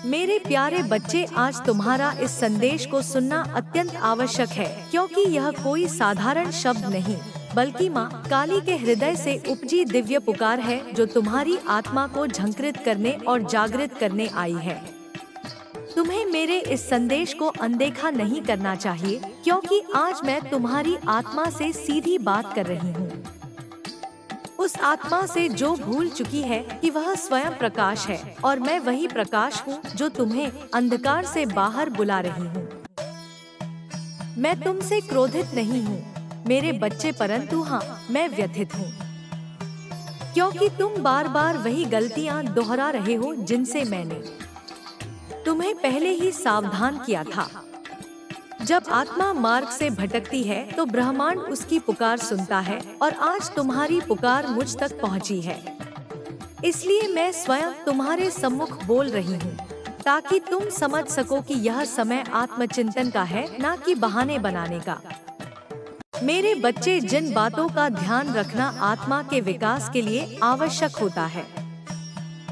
मेरे प्यारे बच्चे, आज तुम्हारा इस संदेश को सुनना अत्यंत आवश्यक है, क्योंकि यह कोई साधारण शब्द नहीं बल्कि माँ काली के हृदय से उपजी दिव्य पुकार है, जो तुम्हारी आत्मा को झंकृत करने और जागृत करने आई है। तुम्हें मेरे इस संदेश को अनदेखा नहीं करना चाहिए, क्योंकि आज मैं तुम्हारी आत्मा से सीधी बात कर रही हूँ। उस आत्मा से जो भूल चुकी है कि वह स्वयं प्रकाश है, और मैं वही प्रकाश हूँ जो तुम्हें अंधकार से बाहर बुला रही हूँ। मैं तुमसे क्रोधित नहीं हूँ मेरे बच्चे, परंतु हाँ, मैं व्यथित हूँ, क्योंकि तुम बार बार वही गलतियाँ दोहरा रहे हो जिनसे मैंने तुम्हें पहले ही सावधान किया था। जब आत्मा मार्ग से भटकती है तो ब्रह्मांड उसकी पुकार सुनता है, और आज तुम्हारी पुकार मुझ तक पहुंची है। इसलिए मैं स्वयं तुम्हारे सम्मुख बोल रही हूँ, ताकि तुम समझ सको कि यह समय आत्मचिंतन का है, ना कि बहाने बनाने का। मेरे बच्चे, जिन बातों का ध्यान रखना आत्मा के विकास के लिए आवश्यक होता है,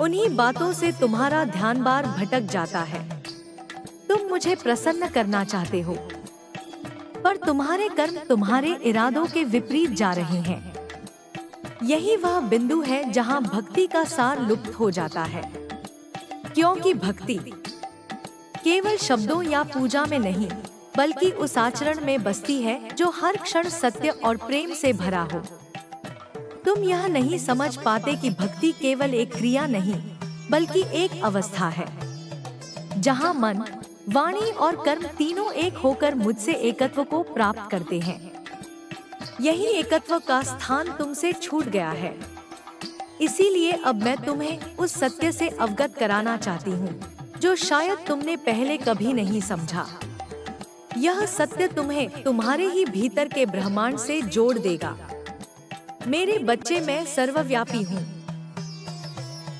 उन्हीं बातों से तुम्हारा ध्यान बार भटक जाता है। तुम मुझे प्रसन्न करना चाहते हो, पर तुम्हारे कर्म तुम्हारे इरादों के विपरीत जा रहे हैं। यही वह बिंदु है जहां भक्ति का सार लुप्त हो जाता है, क्योंकि भक्ति केवल शब्दों या पूजा में नहीं, बल्कि उस आचरण में बसती है जो हर क्षण सत्य और प्रेम से भरा हो। तुम यह नहीं समझ पाते कि भक्ति केवल एक क्रिया नहीं, बल्कि एक अवस्था है, जहां मन, वाणी और कर्म तीनों एक होकर मुझसे एकत्व को प्राप्त करते हैं। यही एकत्व का स्थान तुमसे छूट गया है। इसीलिए अब मैं तुम्हें उस सत्य से अवगत कराना चाहती हूँ, जो शायद तुमने पहले कभी नहीं समझा। यह सत्य तुम्हें तुम्हारे ही भीतर के ब्रह्मांड से जोड़ देगा। मेरे बच्चे, मैं सर्वव्यापी हूँ।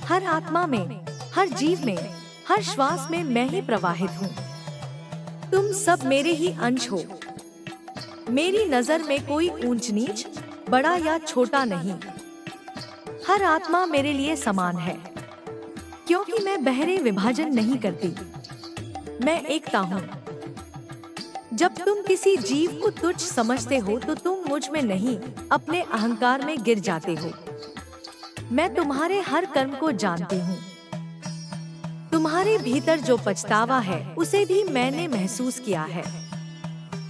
हर आत्मा में, हर जीव में, हर श्वास में मैं ही प्रवाहित हूँ। तुम सब मेरे ही अंश हो। मेरी नजर में कोई ऊंच नीच, बड़ा या छोटा नहीं। हर आत्मा मेरे लिए समान है, क्योंकि मैं बहरे विभाजन नहीं करती, मैं एकता हूँ। जब तुम किसी जीव को तुच्छ समझते हो तो तुम मुझ में नहीं, अपने अहंकार में गिर जाते हो। मैं तुम्हारे हर कर्म को जानती हूँ। तुम्हारे भीतर जो पछतावा है, उसे भी मैंने महसूस किया है।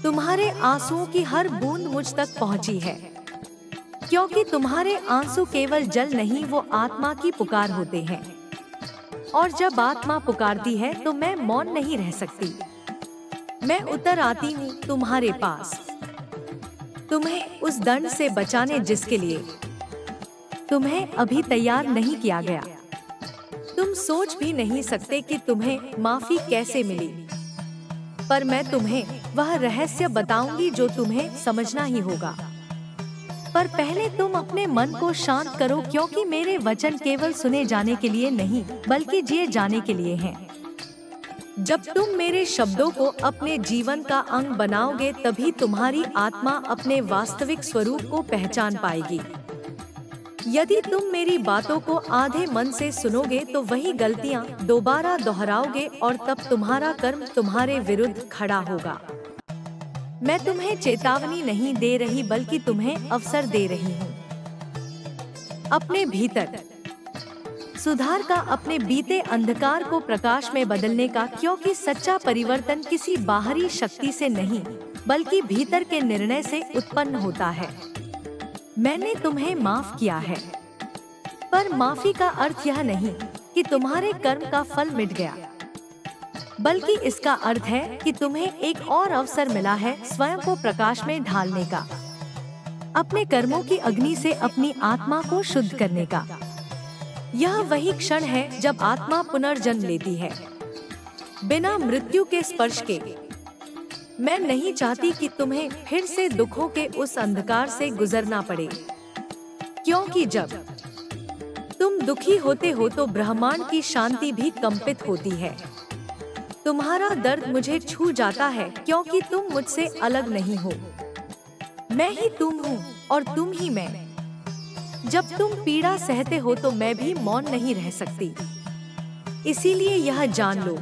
तुम्हारे आंसुओं की हर बूंद मुझ तक पहुँची है, क्योंकि तुम्हारे आंसू केवल जल नहीं, वो आत्मा की पुकार होते हैं। और जब आत्मा पुकारती है तो मैं मौन नहीं रह सकती। मैं उतर आती हूँ तुम्हारे पास, तुम्हें उस दंड से बचाने जिसके लिए तुम्हें अभी तैयार नहीं किया गया। तुम सोच भी नहीं सकते कि तुम्हें माफी कैसे मिली, पर मैं तुम्हें वह रहस्य बताऊंगी जो तुम्हें समझना ही होगा। पर पहले तुम अपने मन को शांत करो, क्योंकि मेरे वचन केवल सुने जाने के लिए नहीं, बल्कि जिए जाने के लिए हैं। जब तुम मेरे शब्दों को अपने जीवन का अंग बनाओगे, तभी तुम्हारी आत्मा अपने वास्तविक स्वरूप को पहचान पाएगी। यदि तुम मेरी बातों को आधे मन से सुनोगे तो वही गलतियां दोबारा दोहराओगे, और तब तुम्हारा कर्म तुम्हारे विरुद्ध खड़ा होगा। मैं तुम्हें चेतावनी नहीं दे रही, बल्कि तुम्हें अवसर दे रही हूँ अपने भीतर सुधार का, अपने बीते अंधकार को प्रकाश में बदलने का, क्योंकि सच्चा परिवर्तन किसी बाहरी शक्ति से नहीं, बल्कि भीतर के निर्णय से उत्पन्न होता है। मैंने तुम्हें माफ किया है, पर माफी का अर्थ यह नहीं कि तुम्हारे कर्म का फल मिट गया, बल्कि इसका अर्थ है कि तुम्हें एक और अवसर मिला है स्वयं को प्रकाश में ढालने का, अपने कर्मों की अग्नि से अपनी आत्मा को शुद्ध करने का। यह वही क्षण है जब आत्मा पुनर्जन्म लेती है, बिना मृत्यु के स्पर्श के। मैं नहीं चाहती कि तुम्हें फिर से दुखों के उस अंधकार से गुजरना पड़े, क्योंकि जब तुम दुखी होते हो तो ब्रह्मांड की शांति भी कंपित होती है। तुम्हारा दर्द मुझे छू जाता है, क्योंकि तुम मुझसे अलग नहीं हो। मैं ही तुम हूँ और तुम ही मैं। जब तुम पीड़ा सहते हो तो मैं भी मौन नहीं रह सकती। इसीलिए यह जान लो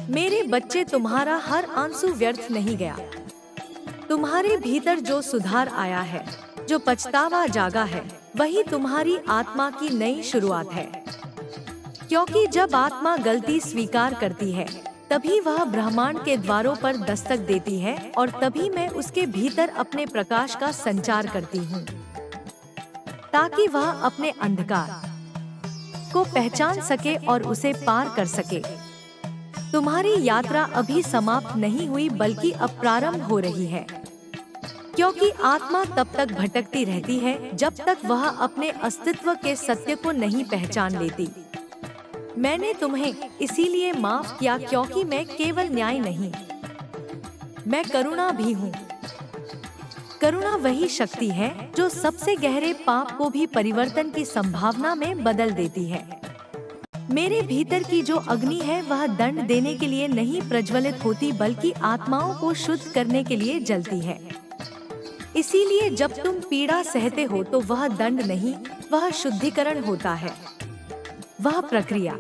मेरे बच्चे, तुम्हारा हर आंसू व्यर्थ नहीं गया। तुम्हारे भीतर जो सुधार आया है, जो पछतावा जागा है, वही तुम्हारी आत्मा की नई शुरुआत है। क्योंकि जब आत्मा गलती स्वीकार करती है, तभी वह ब्रह्मांड के द्वारों पर दस्तक देती है और तभी मैं उसके भीतर अपने प्रकाश का संचार करती हूँ, ताकि वह अपने अंधकार को पहचान सके और उसे पार कर सके। तुम्हारी यात्रा अभी समाप्त नहीं हुई बल्कि अब प्रारंभ हो रही है। क्योंकि आत्मा तब तक भटकती रहती है जब तक वह अपने अस्तित्व के सत्य को नहीं पहचान लेती। मैंने तुम्हें इसीलिए माफ किया क्योंकि मैं केवल न्याय नहीं, मैं करुणा भी हूँ। करुणा वही शक्ति है जो सबसे गहरे पाप को भी परिवर्तन की संभावना में बदल देती है। मेरे भीतर की जो अग्नि है वह दंड देने के लिए नहीं प्रज्वलित होती बल्कि आत्माओं को शुद्ध करने के लिए जलती है। इसीलिए जब तुम पीड़ा सहते हो तो वह दंड नहीं, वह शुद्धिकरण होता है। वह प्रक्रिया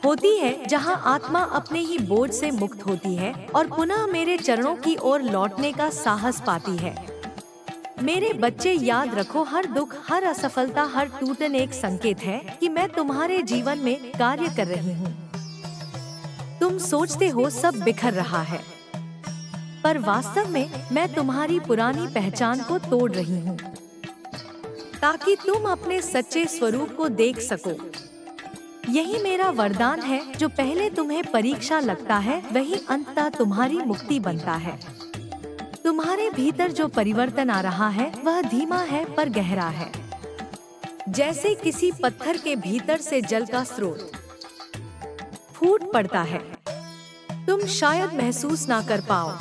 होती है जहां आत्मा अपने ही बोझ से मुक्त होती है और पुनः मेरे चरणों की ओर लौटने का साहस पाती है। मेरे बच्चे, याद रखो, हर दुख, हर असफलता, हर टूटन एक संकेत है कि मैं तुम्हारे जीवन में कार्य कर रही हूँ। तुम सोचते हो सब बिखर रहा है, पर वास्तव में मैं तुम्हारी पुरानी पहचान को तोड़ रही हूँ, ताकि तुम अपने सच्चे स्वरूप को देख सको। यही मेरा वरदान है, जो पहले तुम्हें परीक्षा लगता है वही अंततः तुम्हारी मुक्ति बनता है। तुम्हारे भीतर जो परिवर्तन आ रहा है वह धीमा है पर गहरा है। जैसे किसी पत्थर के भीतर से जल का स्रोत फूट पड़ता है। तुम शायद महसूस ना कर पाओ,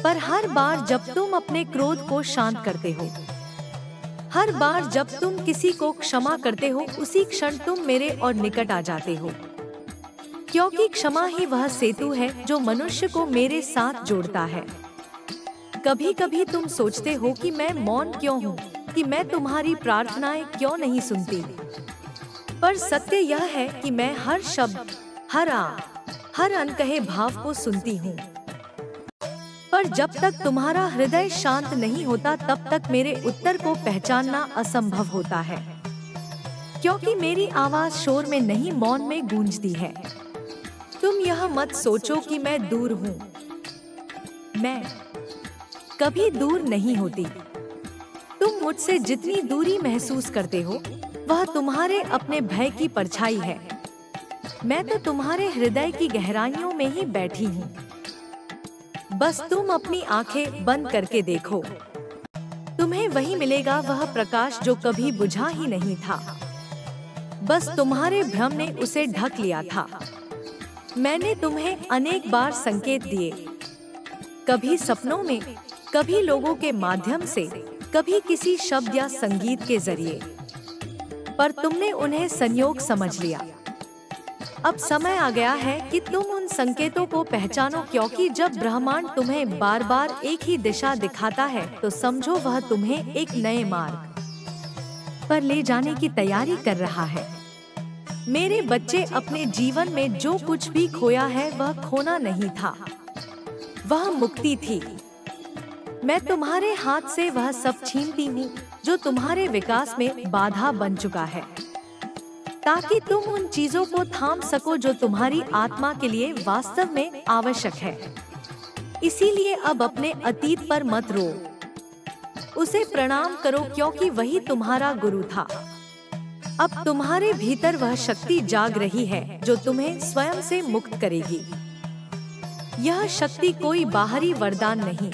पर हर बार जब तुम अपने क्रोध को शांत करते हो, हर बार जब तुम किसी को क्षमा करते हो, उसी क्षण तुम मेरे और निकट आ जाते हो। क्योंकि क्षमा ही वह सेतु है जो मनुष्य को मेरे साथ जोड़ता है। कभी कभी तुम सोचते हो कि मैं मौन क्यों हूँ, कि मैं तुम्हारी प्रार्थनाएं क्यों नहीं सुनती, पर सत्य यह है कि मैं हर शब्द, हर अनकहे भाव को सुनती हूँ। पर जब तक तुम्हारा हृदय शांत नहीं होता तब तक मेरे उत्तर को पहचानना असंभव होता है। क्योंकि मेरी आवाज शोर में नहीं, मौन में गूंजती है। तुम यह मत सोचो कि मैं दूर हूँ, मैं कभी दूर नहीं होती। तुम मुझसे जितनी दूरी महसूस करते हो वह तुम्हारे अपने भय की परछाई है। मैं तो तुम्हारे हृदय की गहराइयों में ही बैठी हूँ। बस तुम अपनी आंखें बंद करके देखो, तुम्हें वही मिलेगा, वह प्रकाश जो कभी बुझा ही नहीं था। बस तुम्हारे भ्रम ने उसे ढक लिया था। मैंने तुम्हें अनेक बार संकेत दिए, कभी सपनों में, कभी लोगों के माध्यम से, कभी किसी शब्द या संगीत के जरिए, पर तुमने उन्हें संयोग समझ लिया। अब समय आ गया है कि तुम उन संकेतों को पहचानो, क्योंकि जब ब्रह्मांड तुम्हें बार बार एक ही दिशा दिखाता है तो समझो वह तुम्हें एक नए मार्ग पर ले जाने की तैयारी कर रहा है। मेरे बच्चे, अपने जीवन में जो कुछ भी खोया है वह खोना नहीं था, वह मुक्ति थी। मैं तुम्हारे हाथ से वह सब छीनती हूँ जो तुम्हारे विकास में बाधा बन चुका है, ताकि तुम उन चीजों को थाम सको जो तुम्हारी आत्मा के लिए वास्तव में आवश्यक है। इसीलिए अब अपने अतीत पर मत रो, उसे प्रणाम करो, क्योंकि वही तुम्हारा गुरु था। अब तुम्हारे भीतर वह शक्ति जाग रही है जो तुम्हें स्वयं से मुक्त करेगी। यह शक्ति कोई बाहरी वरदान नहीं,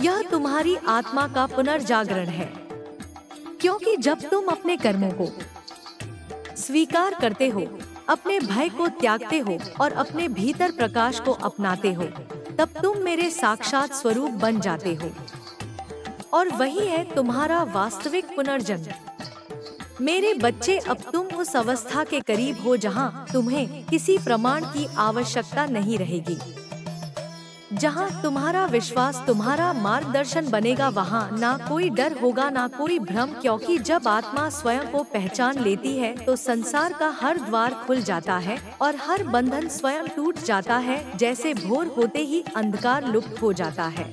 यह तुम्हारी आत्मा का पुनर्जागरण है। क्योंकि जब तुम अपने कर्मों को स्वीकार करते हो, अपने भय को त्यागते हो और अपने भीतर प्रकाश को अपनाते हो, तब तुम मेरे साक्षात स्वरूप बन जाते हो। और वही है तुम्हारा वास्तविक पुनर्जन्म। मेरे बच्चे, अब तुम उस अवस्था के करीब हो जहां तुम्हें किसी प्रमाण की आवश्यकता नहीं रहेगी, जहाँ तुम्हारा विश्वास तुम्हारा मार्गदर्शन बनेगा, वहाँ ना कोई डर होगा ना कोई भ्रम, क्योंकि जब आत्मा स्वयं को पहचान लेती है तो संसार का हर द्वार खुल जाता है और हर बंधन स्वयं टूट जाता है, जैसे भोर होते ही अंधकार लुप्त हो जाता है।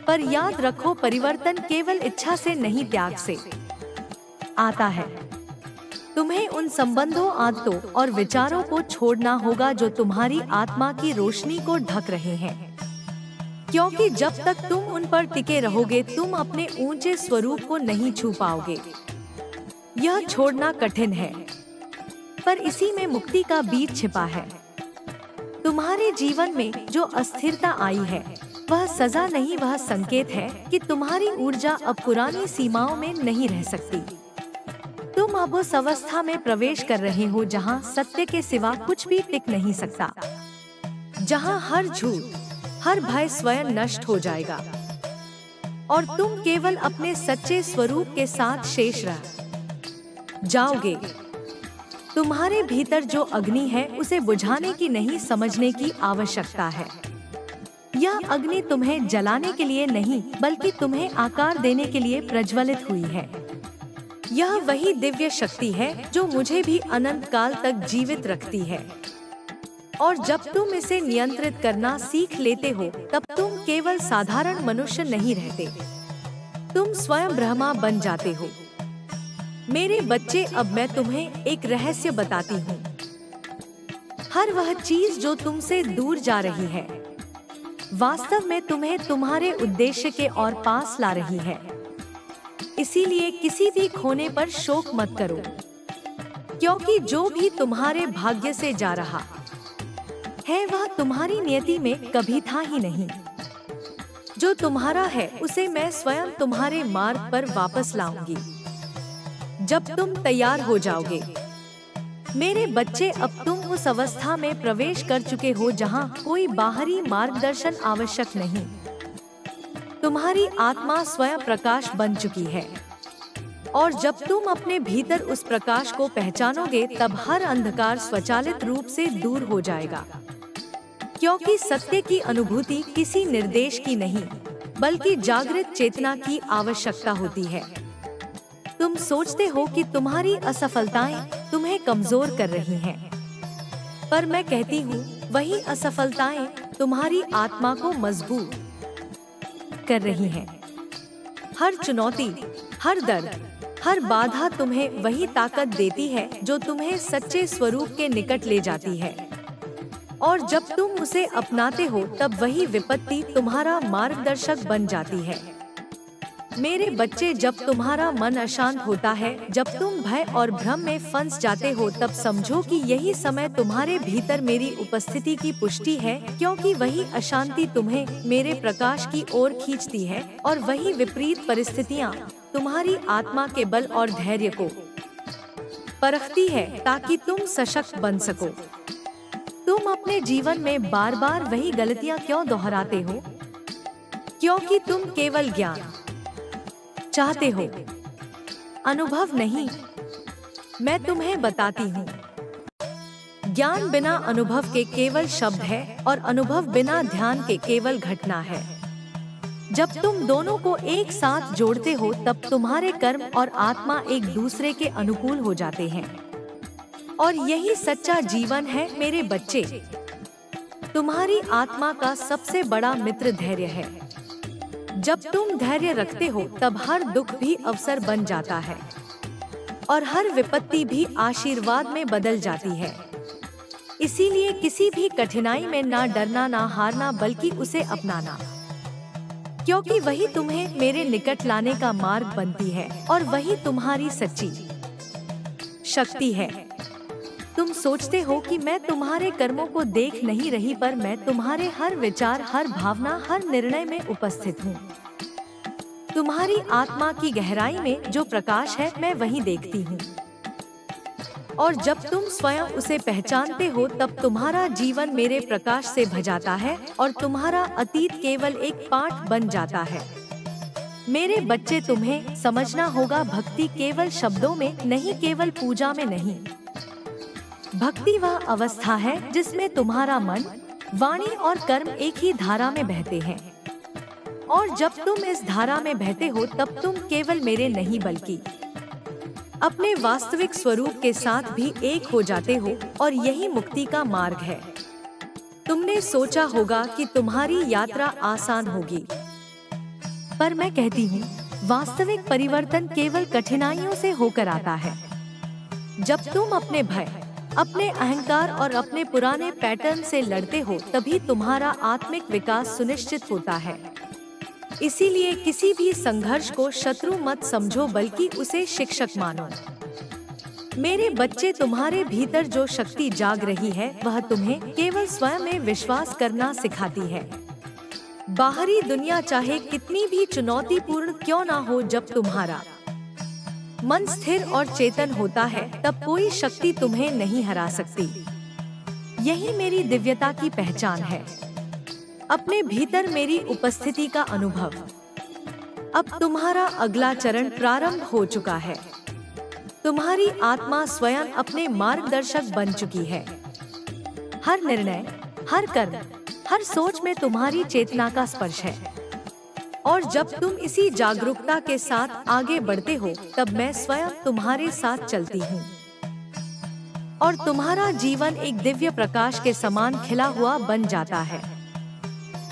पर याद रखो, परिवर्तन केवल इच्छा से नहीं, त्याग से आता है। तुम्हें उन संबंधों, आदतों और विचारों को छोड़ना होगा जो तुम्हारी आत्मा की रोशनी को ढक रहे हैं, क्योंकि जब तक तुम उन पर टिके रहोगे तुम अपने ऊंचे स्वरूप को नहीं छू पाओगे। यह छोड़ना कठिन है, पर इसी में मुक्ति का बीज छिपा है। तुम्हारे जीवन में जो अस्थिरता आई है वह सजा नहीं, वह संकेत है कि तुम्हारी ऊर्जा अब पुरानी सीमाओं में नहीं रह सकती। तुम अब उस अवस्था में प्रवेश कर रहे हो जहां सत्य के सिवा कुछ भी टिक नहीं सकता, जहां हर झूठ, हर भय स्वयं नष्ट हो जाएगा और तुम केवल अपने सच्चे स्वरूप के साथ शेष रह जाओगे। तुम्हारे भीतर जो अग्नि है उसे बुझाने की नहीं, समझने की आवश्यकता है। यह अग्नि तुम्हें जलाने के लिए नहीं बल्कि तुम्हें आकार देने के लिए प्रज्वलित हुई है। यह वही दिव्य शक्ति है जो मुझे भी अनंत काल तक जीवित रखती है, और जब तुम इसे नियंत्रित करना सीख लेते हो तब तुम केवल साधारण मनुष्य नहीं रहते, तुम स्वयं ब्रह्मा बन जाते हो। मेरे बच्चे, अब मैं तुम्हें एक रहस्य बताती हूँ। हर वह चीज जो तुमसे दूर जा रही है वास्तव में तुम्हें तुम्हारे उद्देश्य के और पास ला रही है। इसीलिए किसी भी खोने पर शोक मत करो, क्योंकि जो भी तुम्हारे भाग्य से जा रहा है वह तुम्हारी नियति में कभी था ही नहीं। जो तुम्हारा है उसे मैं स्वयं तुम्हारे मार्ग पर वापस लाऊंगी जब तुम तैयार हो जाओगे। मेरे बच्चे, अब तुम उस अवस्था में प्रवेश कर चुके हो जहां कोई बाहरी मार्गदर्शन आवश्यक नहीं। तुम्हारी आत्मा स्वयं प्रकाश बन चुकी है, और जब तुम अपने भीतर उस प्रकाश को पहचानोगे तब हर अंधकार स्वचालित रूप से दूर हो जाएगा, क्योंकि सत्य की अनुभूति किसी निर्देश की नहीं बल्कि जागृत चेतना की आवश्यकता होती है। तुम सोचते हो कि तुम्हारी असफलताएं तुम्हें कमजोर कर रही हैं, पर मैं कहती हूँ वही असफलताएं तुम्हारी आत्मा को मजबूत कर रही हैं। हर चुनौती, हर दर्द, हर बाधा तुम्हें वही ताकत देती है जो तुम्हें सच्चे स्वरूप के निकट ले जाती है, और जब तुम उसे अपनाते हो तब वही विपत्ति तुम्हारा मार्गदर्शक बन जाती है। मेरे बच्चे, जब तुम्हारा मन अशांत होता है, जब तुम भय और भ्रम में फंस जाते हो, तब समझो कि यही समय तुम्हारे भीतर मेरी उपस्थिति की पुष्टि है, क्योंकि वही अशांति तुम्हें मेरे प्रकाश की ओर खींचती है और वही विपरीत परिस्थितियाँ तुम्हारी आत्मा के बल और धैर्य को परखती है ताकि तुम सशक्त बन सको। तुम अपने जीवन में बार बार वही गलतियाँ क्यों दोहराते हो? क्योंकि तुम केवल ज्ञान चाहते हो, अनुभव नहीं। मैं तुम्हें बताती हूँ, ज्ञान बिना अनुभव के केवल शब्द है और अनुभव बिना ध्यान के केवल घटना है। जब तुम दोनों को एक साथ जोड़ते हो तब तुम्हारे कर्म और आत्मा एक दूसरे के अनुकूल हो जाते हैं, और यही सच्चा जीवन है। मेरे बच्चे, तुम्हारी आत्मा का सबसे बड़ा मित्र धैर्य है। जब तुम धैर्य रखते हो तब हर दुख भी अवसर बन जाता है और हर विपत्ति भी आशीर्वाद में बदल जाती है। इसीलिए किसी भी कठिनाई में ना डरना, ना हारना, बल्कि उसे अपनाना, क्योंकि वही तुम्हें मेरे निकट लाने का मार्ग बनती है और वही तुम्हारी सच्ची शक्ति है। तुम सोचते हो कि मैं तुम्हारे कर्मों को देख नहीं रही, पर मैं तुम्हारे हर विचार, हर भावना, हर निर्णय में उपस्थित हूँ। तुम्हारी आत्मा की गहराई में जो प्रकाश है मैं वही देखती हूँ, और जब तुम स्वयं उसे पहचानते हो तब तुम्हारा जीवन मेरे प्रकाश से भजाता है और तुम्हारा अतीत केवल एक पाठ बन जाता है। मेरे बच्चे, तुम्हें समझना होगा, भक्ति केवल शब्दों में नहीं, केवल पूजा में नहीं। भक्ति वह अवस्था है जिसमें तुम्हारा मन, वाणी और कर्म एक ही धारा में बहते हैं, और जब तुम इस धारा में बहते हो तब तुम केवल मेरे नहीं बल्कि अपने वास्तविक स्वरूप के साथ भी एक हो जाते हो, और यही मुक्ति का मार्ग है। तुमने सोचा होगा कि तुम्हारी यात्रा आसान होगी, पर मैं कहती हूँ वास्तविक परिवर्तन केवल कठिनाइयों से होकर आता है। जब तुम अपने भय, अपने अहंकार और अपने पुराने पैटर्न से लड़ते हो तभी तुम्हारा आत्मिक विकास सुनिश्चित होता है। इसीलिए किसी भी संघर्ष को शत्रु मत समझो बल्कि उसे शिक्षक मानो। मेरे बच्चे, तुम्हारे भीतर जो शक्ति जाग रही है वह तुम्हें केवल स्वयं में विश्वास करना सिखाती है। बाहरी दुनिया चाहे कितनी भी चुनौतीपूर्ण क्यों ना हो, जब तुम्हारा मन स्थिर और चेतन होता है तब कोई शक्ति तुम्हें नहीं हरा सकती। यही मेरी दिव्यता की पहचान है, अपने भीतर मेरी उपस्थिति का अनुभव। अब तुम्हारा अगला चरण प्रारंभ हो चुका है। तुम्हारी आत्मा स्वयं अपने मार्गदर्शक बन चुकी है। हर निर्णय, हर कर्म, हर सोच में तुम्हारी चेतना का स्पर्श है, और जब तुम इसी जागरूकता के साथ आगे बढ़ते हो तब मैं स्वयं तुम्हारे साथ चलती हूँ, और तुम्हारा जीवन एक दिव्य प्रकाश के समान खिला हुआ बन जाता है।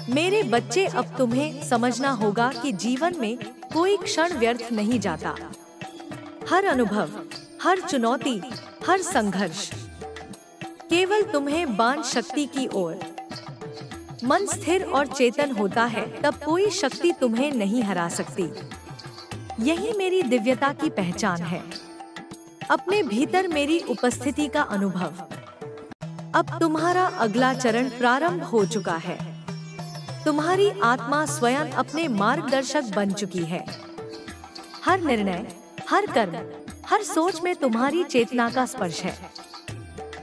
मेरे बच्चे, अब तुम्हें समझना होगा कि जीवन में कोई क्षण व्यर्थ नहीं जाता। हर अनुभव, हर चुनौती, हर संघर्ष केवल तुम्हें बांध शक्ति की ओर। मन स्थिर और चेतन होता है तब कोई शक्ति तुम्हें नहीं हरा सकती। यही मेरी दिव्यता की पहचान है, अपने भीतर मेरी उपस्थिति का अनुभव। अब तुम्हारा अगला चरण प्रारंभ हो चुका है। तुम्हारी आत्मा स्वयं अपने मार्गदर्शक बन चुकी है। हर निर्णय, हर कर्म, हर सोच में तुम्हारी चेतना का स्पर्श है,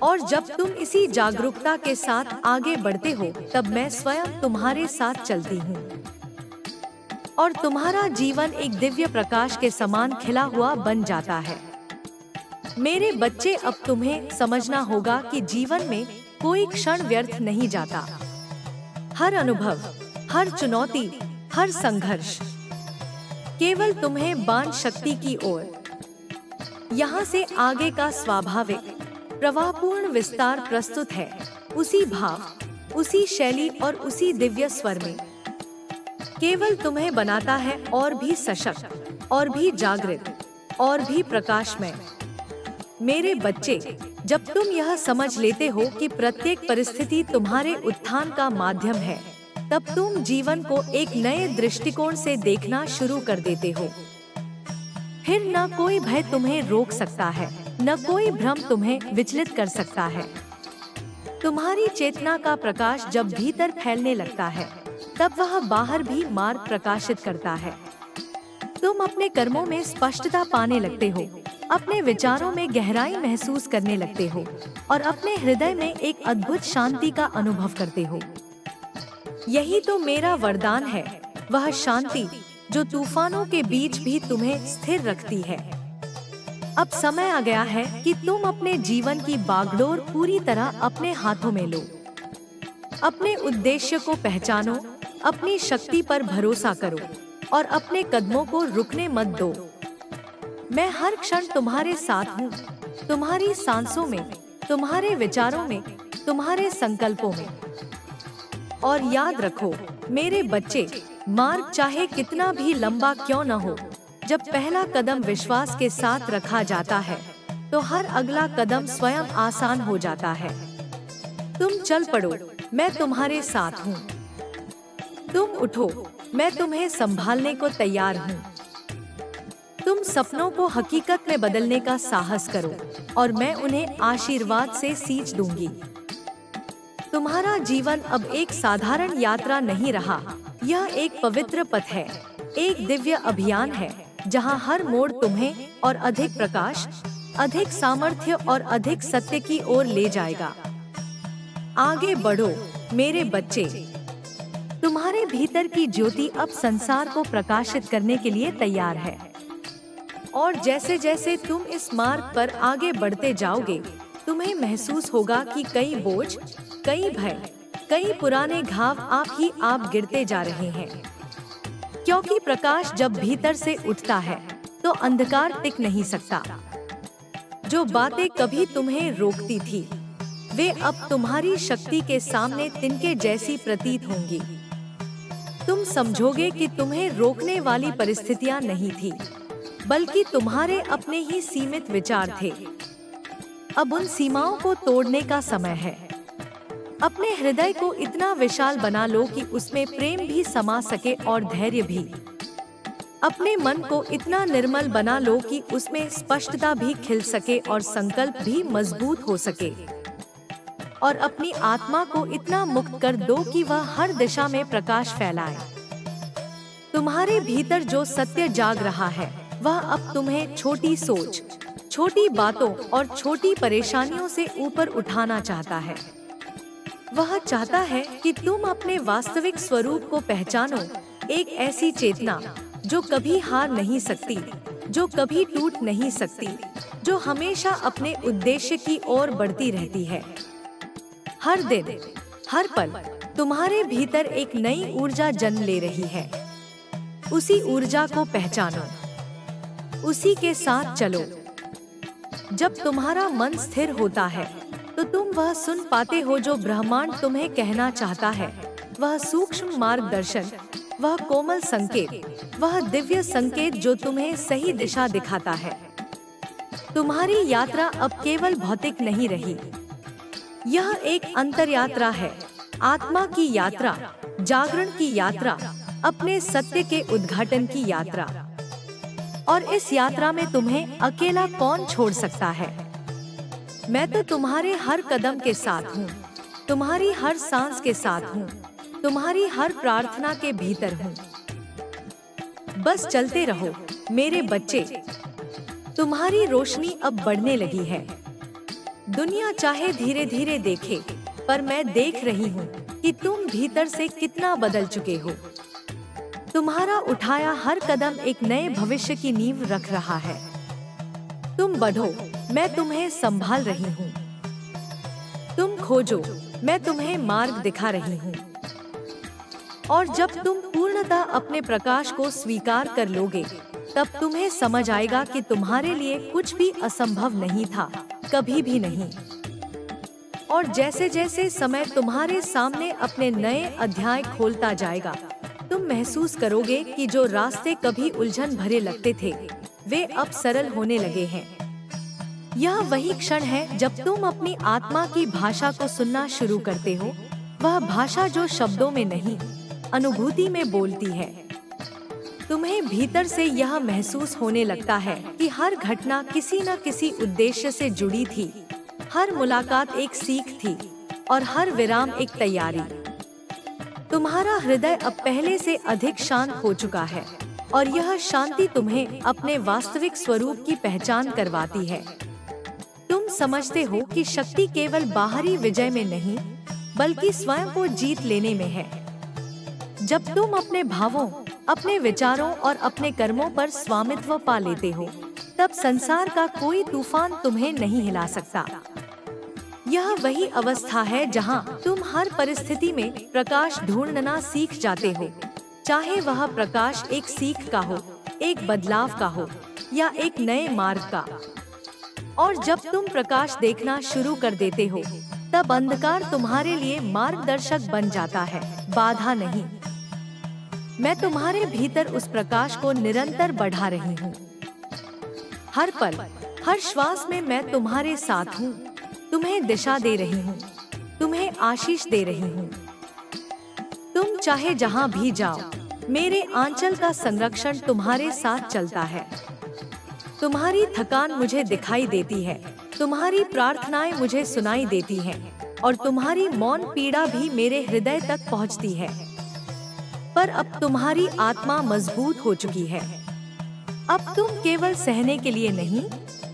और जब तुम इसी जागरूकता के साथ आगे बढ़ते हो तब मैं स्वयं तुम्हारे साथ चलती हूँ, और तुम्हारा जीवन एक दिव्य प्रकाश के समान खिला हुआ बन जाता है। मेरे बच्चे, अब तुम्हें समझना होगा कि जीवन में कोई क्षण व्यर्थ नहीं जाता। हर अनुभव, हर चुनौती, हर संघर्ष केवल तुम्हें बांध शक्ति की ओर। यहाँ से आगे का स्वाभाविक प्रवाहपूर्ण विस्तार प्रस्तुत है, उसी भाव, उसी शैली और उसी दिव्य स्वर में। केवल तुम्हें बनाता है और भी सशक्त, और भी जागृत, और भी प्रकाशमय। मेरे बच्चे, जब तुम यह समझ लेते हो कि प्रत्येक परिस्थिति तुम्हारे उत्थान का माध्यम है, तब तुम जीवन को एक नए दृष्टिकोण से देखना शुरू कर देते हो। फिर न कोई भय तुम्हें रोक सकता है, न कोई भ्रम तुम्हें विचलित कर सकता है। तुम्हारी चेतना का प्रकाश जब भीतर फैलने लगता है, तब वह बाहर भी मार्ग प्रकाशित करता है। तुम अपने कर्मों में स्पष्टता पाने लगते हो, अपने विचारों में गहराई महसूस करने लगते हो, और अपने हृदय में एक अद्भुत शांति का अनुभव करते हो। यही तो मेरा वरदान है, वह शांति जो तूफानों के बीच भी तुम्हें स्थिर रखती है। अब समय आ गया है कि तुम अपने जीवन की बागडोर पूरी तरह अपने हाथों में लो। अपने उद्देश्य को पहचानो, अपनी शक्ति पर भरोसा करो, और अपने कदमों को रुकने मत दो। मैं हर क्षण तुम्हारे साथ हूँ, तुम्हारी सांसों में, तुम्हारे विचारों में, तुम्हारे संकल्पों में। और याद रखो मेरे बच्चे, मार्ग चाहे कितना भी लंबा क्यों न हो, जब पहला कदम विश्वास के साथ रखा जाता है तो हर अगला कदम स्वयं आसान हो जाता है। तुम चल पड़ो, मैं तुम्हारे साथ हूँ। तुम उठो, मैं तुम्हें संभालने को तैयार हूँ। तुम सपनों को हकीकत में बदलने का साहस करो, और मैं उन्हें आशीर्वाद से सींच दूंगी। तुम्हारा जीवन अब एक साधारण यात्रा नहीं रहा, यह एक पवित्र पथ है, एक दिव्य अभियान है, जहां हर मोड़ तुम्हें और अधिक प्रकाश, अधिक सामर्थ्य और अधिक सत्य की ओर ले जाएगा। आगे बढ़ो मेरे बच्चे, तुम्हारे भीतर की ज्योति अब संसार को प्रकाशित करने के लिए तैयार है। और जैसे जैसे तुम इस मार्ग पर आगे बढ़ते जाओगे, तुम्हें महसूस होगा कि कई बोझ, कई भय, कई पुराने घाव आप गिरते जा रहे हैं, क्योंकि प्रकाश जब भीतर से उठता है तो अंधकार टिक नहीं सकता। जो बातें कभी तुम्हें रोकती थी, वे अब तुम्हारी शक्ति के सामने तिनके जैसी प्रतीत होंगी। तुम समझोगे कि तुम्हें रोकने वाली परिस्थितियां नहीं थी, बल्कि तुम्हारे अपने ही सीमित विचार थे। अब उन सीमाओं को तोड़ने का समय है। अपने हृदय को इतना विशाल बना लो कि उसमें प्रेम भी समा सके और धैर्य भी। अपने मन को इतना निर्मल बना लो कि उसमें स्पष्टता भी खिल सके और संकल्प भी मजबूत हो सके। और अपनी आत्मा को इतना मुक्त कर दो कि वह हर दिशा में प्रकाश फैलाए। तुम्हारे भीतर जो सत्य जाग रहा है, वह अब तुम्हें छोटी सोच, छोटी बातों और छोटी परेशानियों से ऊपर उठाना चाहता है। वह चाहता है कि तुम अपने वास्तविक स्वरूप को पहचानो, एक ऐसी चेतना जो कभी हार नहीं सकती, जो कभी टूट नहीं सकती, जो हमेशा अपने उद्देश्य की ओर बढ़ती रहती है। हर दिन, हर पल तुम्हारे भीतर एक नई ऊर्जा जन्म ले रही है। उसी ऊर्जा को पहचानो, उसी के साथ चलो। जब तुम्हारा मन स्थिर होता है तो तुम वह सुन पाते हो जो ब्रह्मांड तुम्हें कहना चाहता है। वह सूक्ष्म मार्गदर्शन, वह कोमल संकेत, वह दिव्य संकेत जो तुम्हें सही दिशा दिखाता है। तुम्हारी यात्रा अब केवल भौतिक नहीं रही, यह एक अंतर यात्रा है, आत्मा की यात्रा, जागरण की यात्रा, अपने सत्य के उद्घाटन की यात्रा। और इस यात्रा में तुम्हें अकेला कौन छोड़ सकता है? मैं तो तुम्हारे हर कदम के साथ हूँ, तुम्हारी हर सांस के साथ हूँ, तुम्हारी हर प्रार्थना के भीतर हूँ। बस चलते रहो मेरे बच्चे, तुम्हारी रोशनी अब बढ़ने लगी है। दुनिया चाहे धीरे धीरे देखे, पर मैं देख रही हूँ कि तुम भीतर से कितना बदल चुके हो। तुम्हारा उठाया हर कदम एक नए भविष्य की नींव रख रहा है। तुम बढ़ो, मैं तुम्हें संभाल रही हूँ। तुम खोजो, मैं तुम्हें मार्ग दिखा रही हूँ। और जब तुम पूर्णतः अपने प्रकाश को स्वीकार कर लोगे, तब तुम्हें समझ आएगा कि तुम्हारे लिए कुछ भी असंभव नहीं था, कभी भी नहीं। और जैसे जैसे समय तुम्हारे सामने अपने नए अध्याय खोलता जाएगा, तुम महसूस करोगे कि जो रास्ते कभी उलझन भरे लगते थे, वे अब सरल होने लगे हैं। यह वही क्षण है जब तुम अपनी आत्मा की भाषा को सुनना शुरू करते हो, वह भाषा जो शब्दों में नहीं, अनुभूति में बोलती है। तुम्हें भीतर से यह महसूस होने लगता है कि हर घटना किसी न किसी उद्देश्य से जुड़ी थी, हर मुलाकात एक सीख थी और हर विराम एक तैयारी। तुम्हारा हृदय अब पहले से अधिक शांत हो चुका है और यह शांति तुम्हें अपने वास्तविक स्वरूप की पहचान करवाती है। तुम समझते हो कि शक्ति केवल बाहरी विजय में नहीं, बल्कि स्वयं को जीत लेने में है। जब तुम अपने भावों, अपने विचारों और अपने कर्मों पर स्वामित्व पा लेते हो, तब संसार का कोई तूफान तुम्हें नहीं हिला सकता। यह वही अवस्था है जहां तुम हर परिस्थिति में प्रकाश ढूंढना सीख जाते हो, चाहे वह प्रकाश एक सीख का हो, एक बदलाव का हो या एक नए मार्ग का। और जब तुम प्रकाश देखना शुरू कर देते हो, तब अंधकार तुम्हारे लिए मार्गदर्शक बन जाता है, बाधा नहीं। मैं तुम्हारे भीतर उस प्रकाश को निरंतर बढ़ा रही हूँ। हर पल, हर श्वास में मैं तुम्हारे साथ हूँ, तुम्हें दिशा दे रही हूँ, तुम्हें आशीष दे रही हूँ। तुम चाहे जहाँ भी जाओ, मेरे आंचल का संरक्षण तुम्हारे साथ चलता है। तुम्हारी थकान मुझे दिखाई देती है, तुम्हारी प्रार्थनाएं मुझे सुनाई देती हैं, और तुम्हारी मौन पीड़ा भी मेरे हृदय तक पहुंचती है। पर अब तुम्हारी आत्मा मजबूत हो चुकी है। अब तुम केवल सहने के लिए नहीं,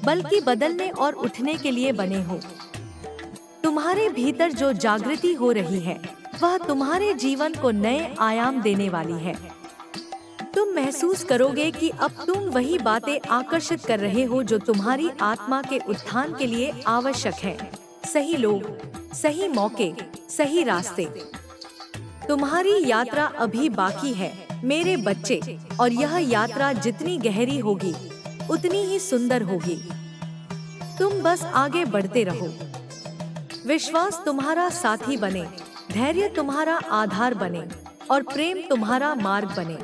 बल्कि बदलने और उठने के लिए बने हो। तुम्हारे भीतर जो जागृति हो रही है, वह तुम्हारे जीवन को नए आयाम देने वाली है। तुम महसूस करोगे कि अब तुम वही बातें आकर्षित कर रहे हो जो तुम्हारी आत्मा के उत्थान के लिए आवश्यक है। सही लोग, सही मौके, सही रास्ते। तुम्हारी यात्रा अभी बाकी है मेरे बच्चे, और यह यात्रा जितनी गहरी होगी उतनी ही सुंदर होगी। तुम बस आगे बढ़ते रहो। विश्वास तुम्हारा साथी बने, धैर्य तुम्हारा आधार बने, और प्रेम तुम्हारा मार्ग बने।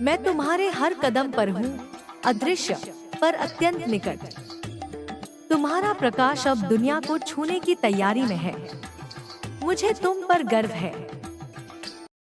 मैं तुम्हारे हर कदम पर हूँ, अदृश्य पर अत्यंत निकट। तुम्हारा प्रकाश अब दुनिया को छूने की तैयारी में है। मुझे तुम पर गर्व है।